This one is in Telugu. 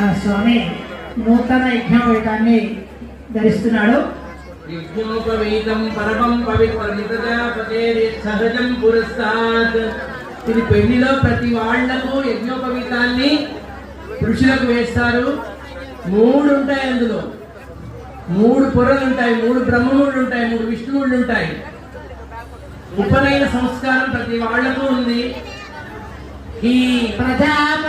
ఆ స్వామి నూతన యజ్ఞోపేతాన్ని ధరిస్తున్నాడు. యజ్ఞోపవీతం పరమం పవిత్రమితజాపతే సహజం పురస్తాత్. ఇది పెళ్లిలో ప్రతి వాళ్లకు యజ్ఞోపవీతాన్ని పురుషులకు వేస్తారు. 3 ఉంటాయి, అందులో 3 పొరలు ఉంటాయి, 3 బ్రహ్మములు ఉంటాయి, 3 విష్ణువులు ఉంటాయి. ఉపనయన సంస్కారం ప్రతి వాళ్లకు ఉంది. ఈ ప్రజాపతి